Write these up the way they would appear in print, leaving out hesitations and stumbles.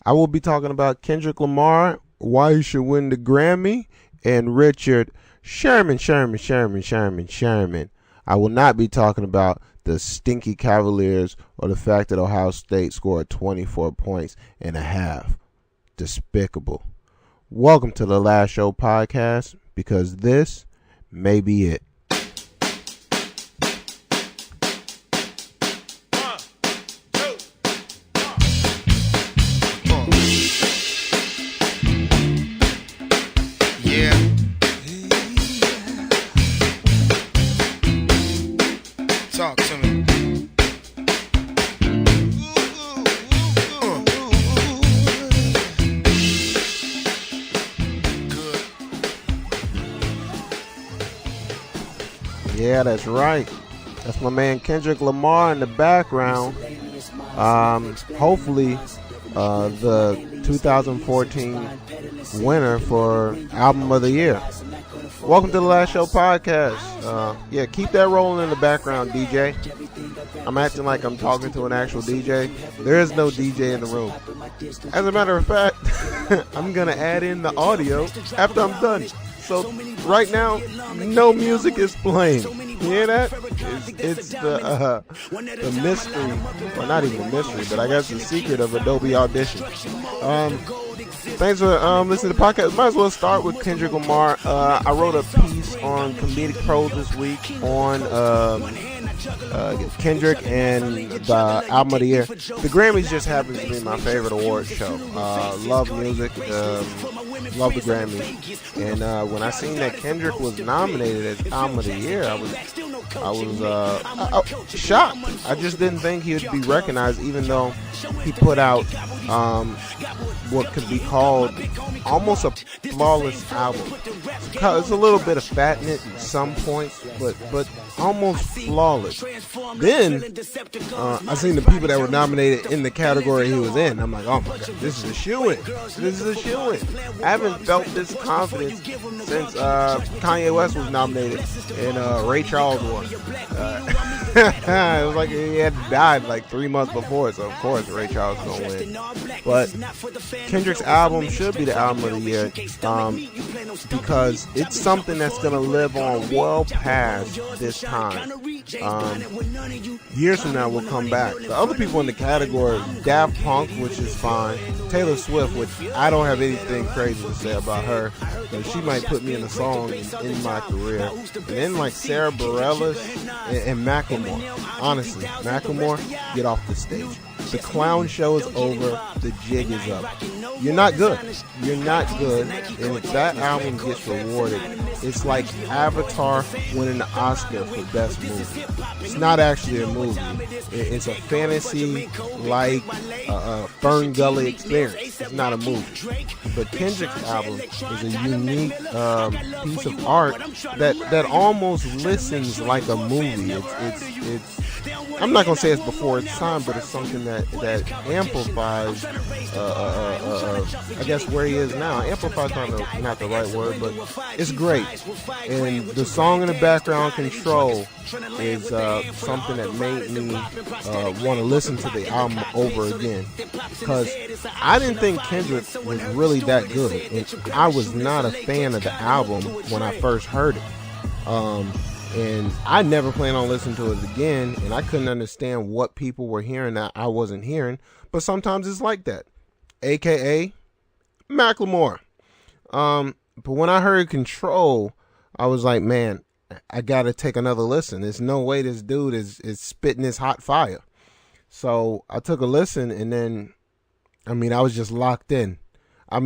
I will be talking about Kendrick Lamar, why he should win the Grammy, and Richard Sherman. I will not be talking about the stinky Cavaliers or the fact that Ohio State scored 24 points and a half. Despicable. Welcome to the Last Show podcast, because this may be it. Talk to me. Good. Yeah, that's right. That's my man Kendrick Lamar in the background. Hopefully, the 2014 winner for Album of the Year. Welcome to the Last Show podcast. Keep that rolling in the background, DJ. I'm acting like I'm talking to an actual DJ. There is no DJ in the room. As a matter of fact, I'm going to add in the audio after I'm done. So right now, no music is playing. You hear that? It's the mystery, well, not even mystery, but I guess the secret of Adobe Audition. Thanks for listening to the podcast. Might as well start with Kendrick Lamar. I wrote a piece on Comedic Prose this week on Kendrick and the Album of the Year. The Grammys just happens to be my favorite award show. Love music, love the Grammys. And when I seen that Kendrick was nominated as Album of the Year, I was shocked. I just didn't think he would be recognized, even though he put out what could be called almost a flawless album. It's a little bit of fat in it at some points, but almost flawless. Then I seen the people that were nominated in the category he was in. I'm like, oh my god, this is a shoo-in. This is a shoo-in. I haven't felt this confidence since Kanye West was nominated and Ray Charles won. It was like he had died like 3 months before, so of course Ray Charles is gonna win. But Kendrick's album should be the Album of the Year, because it's something that's gonna live on well past this time. Years from now will come back. The other people in the category, Daft Punk, which is fine, Taylor Swift, which I don't have anything crazy to say about her, but she might put me in a song in my career. And then like Sarah Bareilles and Macklemore. Honestly, Macklemore, get off the stage. The clown show is over. The jig is up. You're not good. You're not good. And if that album gets rewarded, it's like Avatar winning the Oscar for Best Movie. It's not actually a movie. It's a fantasy like Fern Gully experience. It's not a movie. But Kendrick's album is a unique piece of art that almost listens like a movie. It's I'm not gonna say it's before its time, but it's something that amplifies, I guess, where he is now. Amplifies not the right word, but it's great. And the song in the background, Control, is something that made me want to listen to the album over again, because I didn't think Kendrick was really that good, and I was not a fan of the album when I first heard it. And I never plan on listening to it again, and I couldn't understand what people were hearing that I wasn't hearing, but sometimes it's like that, aka Macklemore. But when I heard Control, I was like, man, I gotta take another listen. There's no way this dude is spitting this hot fire. So I took a listen, and then, I was just locked in. I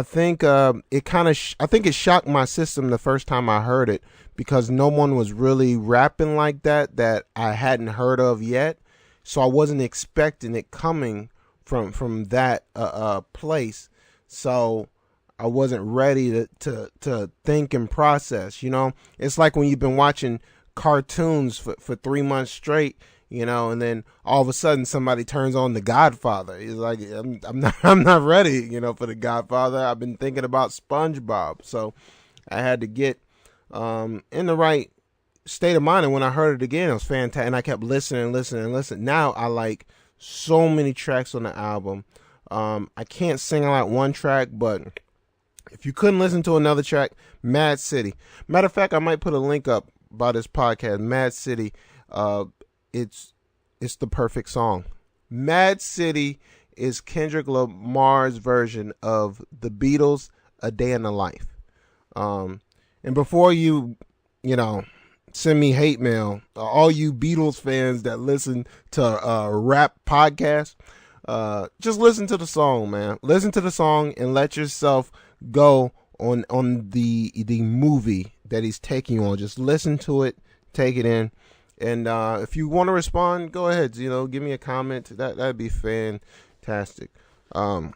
think it shocked my system the first time I heard it, because no one was really rapping like that I hadn't heard of yet. So I wasn't expecting it coming from that place. So I wasn't ready to think and process. It's like when you've been watching cartoons for 3 months straight, and then all of a sudden somebody turns on The Godfather. It's like, I'm not ready, for The Godfather. I've been thinking about SpongeBob. So I had to get in the right state of mind. And when I heard it again, it was fantastic. And I kept listening. Now I like so many tracks on the album. I can't sing out one track, but if you couldn't listen to another track, Mad City. Matter of fact, I might put a link up by this podcast, Mad City. It's the perfect song. Mad City is Kendrick Lamar's version of the Beatles' A Day in the Life. And before you send me hate mail, all you Beatles fans that listen to rap podcasts, just listen to the song, man. Listen to the song and let yourself go on the movie that he's taking you on. Just listen to it, take it in. And if you want to respond, go ahead. Give me a comment. That'd be fantastic. Now,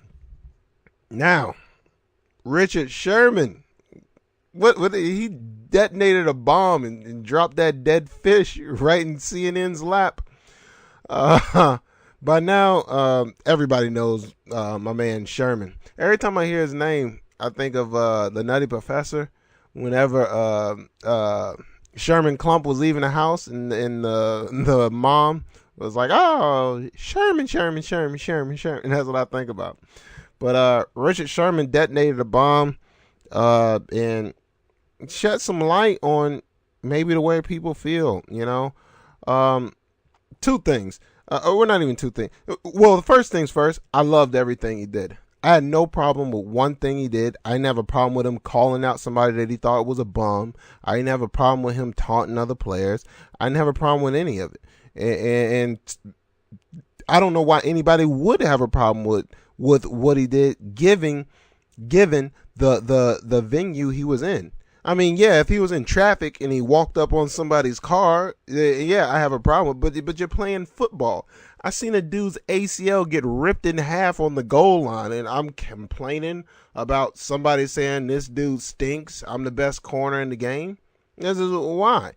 Richard Sherman, what he detonated a bomb and dropped that dead fish right in CNN's lap. By now, everybody knows my man Sherman. Every time I hear his name, I think of the Nutty Professor. Whenever Sherman Clump was leaving the house, and the mom was like, "Oh, Sherman." And that's what I think about. But Richard Sherman detonated a bomb and shed some light on maybe the way people feel. Two things. Well, not even two things. Well, the first things first, I loved everything he did. I had no problem with one thing he did. I didn't have a problem with him calling out somebody that he thought was a bum. I didn't have a problem with him taunting other players. I didn't have a problem with any of it. And I don't know why anybody would have a problem with what he did, given the venue he was in. I mean, yeah, if he was in traffic and he walked up on somebody's car, yeah, I have a problem. But you're playing football. I seen a dude's ACL get ripped in half on the goal line, and I'm complaining about somebody saying this dude stinks. I'm the best corner in the game. This is why.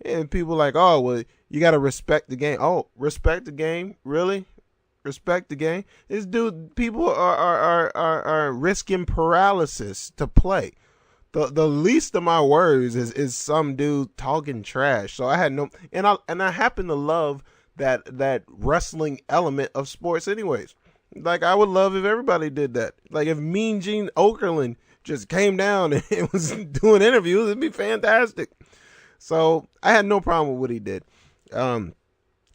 And people are like, oh, well, you got to respect the game. Oh, respect the game? Really? Respect the game? This dude, people are risking paralysis to play. The least of my worries is some dude talking trash. So I had no, and I happen to love that wrestling element of sports anyways. Like, I would love if everybody did that. Like, if Mean Gene Okerlund just came down and was doing interviews, it'd be fantastic. So I had no problem with what he did. Then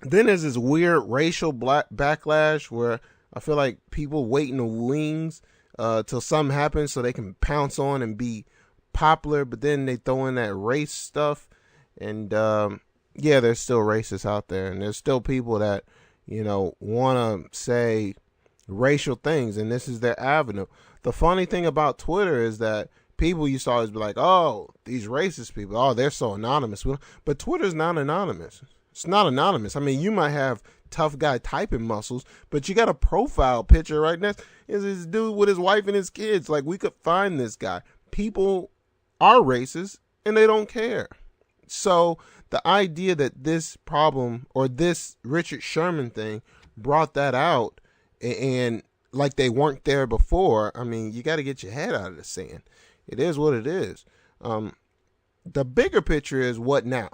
there's this weird racial backlash where I feel like people wait in the wings till something happens so they can pounce on and be popular, but then they throw in that race stuff, and yeah, there's still racists out there, and there's still people that want to say racial things, and this is their avenue. The funny thing about Twitter is that people used to always be like, oh, these racist people, oh, they're so anonymous. But Twitter's not anonymous. It's not anonymous. I mean, you might have tough guy typing muscles, but you got a profile picture right next. Is this dude with his wife and his kids? Like, we could find this guy. People are racist and they don't care. So the idea that this problem or this Richard Sherman thing brought that out and like they weren't there before, I mean, you got to get your head out of the sand. It is what it is. The bigger picture is what now?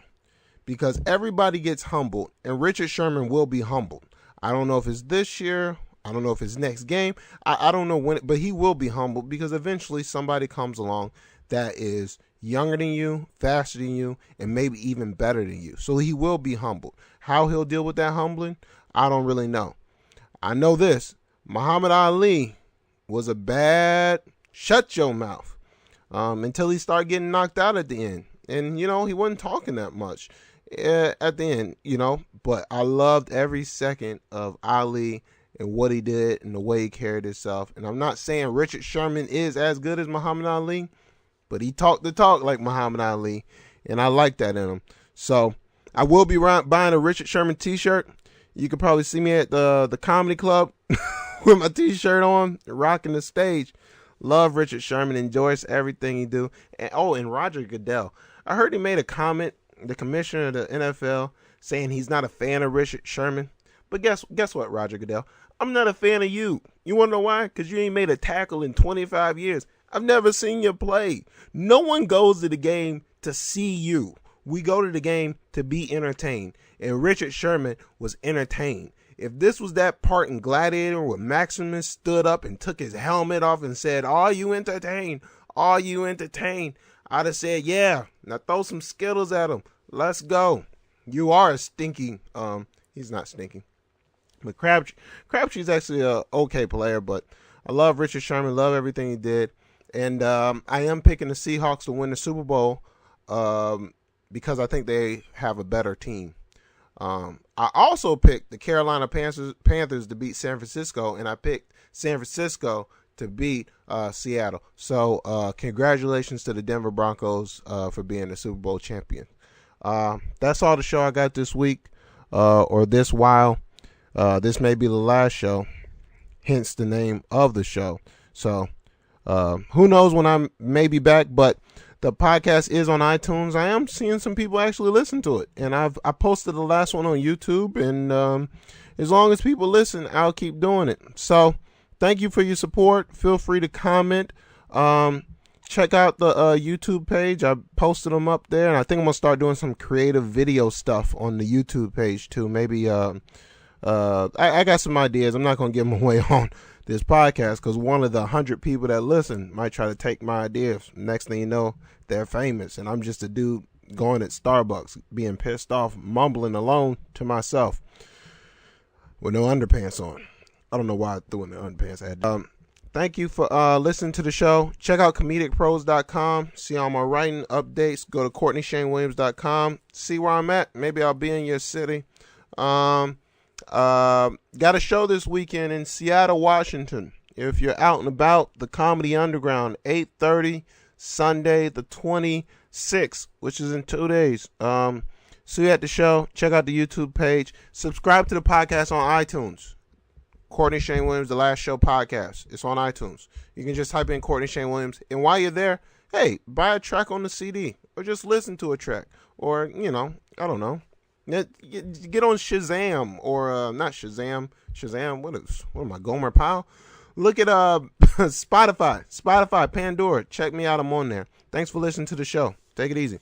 Because everybody gets humbled, and Richard Sherman will be humbled. I don't know if it's this year. I don't know if it's next game. I don't know when, but he will be humbled because eventually somebody comes along that is younger than you, faster than you, and maybe even better than you. So he will be humbled. How he'll deal with that humbling, I don't really know. I know this. Muhammad Ali was a bad shut your mouth until he started getting knocked out at the end. And, he wasn't talking that much at the end, But I loved every second of Ali and what he did and the way he carried himself. And I'm not saying Richard Sherman is as good as Muhammad Ali, but he talked the talk like Muhammad Ali, and I like that in him. So I will be buying a Richard Sherman t-shirt. You could probably see me at the comedy club with my t-shirt on, rocking the stage. Love Richard Sherman, enjoys everything he do. And Roger Goodell. I heard he made a comment, the commissioner of the NFL, saying he's not a fan of Richard Sherman. But guess what, Roger Goodell? I'm not a fan of you. You want to know why? Because you ain't made a tackle in 25 years. I've never seen you play. No one goes to the game to see you. We go to the game to be entertained. And Richard Sherman was entertained. If this was that part in Gladiator where Maximus stood up and took his helmet off and said, "Are you entertained? Are you entertained?" I'd have said, "Yeah." Now throw some Skittles at him. Let's go. You are a stinky. He's not stinky. But Crabtree's actually a okay player, but I love Richard Sherman, love everything he did. And I am picking the Seahawks to win the Super Bowl because I think they have a better team. I also picked the Carolina Panthers to beat San Francisco, and I picked San Francisco to beat Seattle. So congratulations to the Denver Broncos for being the Super Bowl champion. That's all the show I got this week or this while. This may be the last show, hence the name of the show. So who knows when I may be back, but the podcast is on iTunes. I am seeing some people actually listen to it, and I posted the last one on YouTube, and as long as people listen, I'll keep doing it. So thank you for your support. Feel free to comment. Check out the YouTube page. I posted them up there, and I think I'm going to start doing some creative video stuff on the YouTube page too. Maybe I got some ideas. I'm not going to give them away on this podcast because one of the 100 people that listen might try to take my ideas. Next thing you know, they're famous, and I'm just a dude going at Starbucks, being pissed off, mumbling alone to myself with no underpants on. I don't know why I threw in the underpants. I had thank you for listening to the show. Check out comedicpros.com. See all my writing updates. Go to CourtneyShaneWilliams.com. See where I'm at. Maybe I'll be in your city. Got a show this weekend in Seattle, Washington. If you're out and about, the Comedy Underground, 8:30, Sunday the 26th, which is in 2 days. See you at the show. Check out the YouTube page. Subscribe to the podcast on iTunes. Courtney Shane Williams, The Last Show podcast. It's on iTunes. You can just type in Courtney Shane Williams. And while you're there, hey, buy a track on the CD or just listen to a track. Or, I don't know. Get on Shazam or not Shazam. Shazam, what am I, Gomer Pyle? Look at Spotify, Pandora. Check me out. I'm on there. Thanks for listening to the show. Take it easy.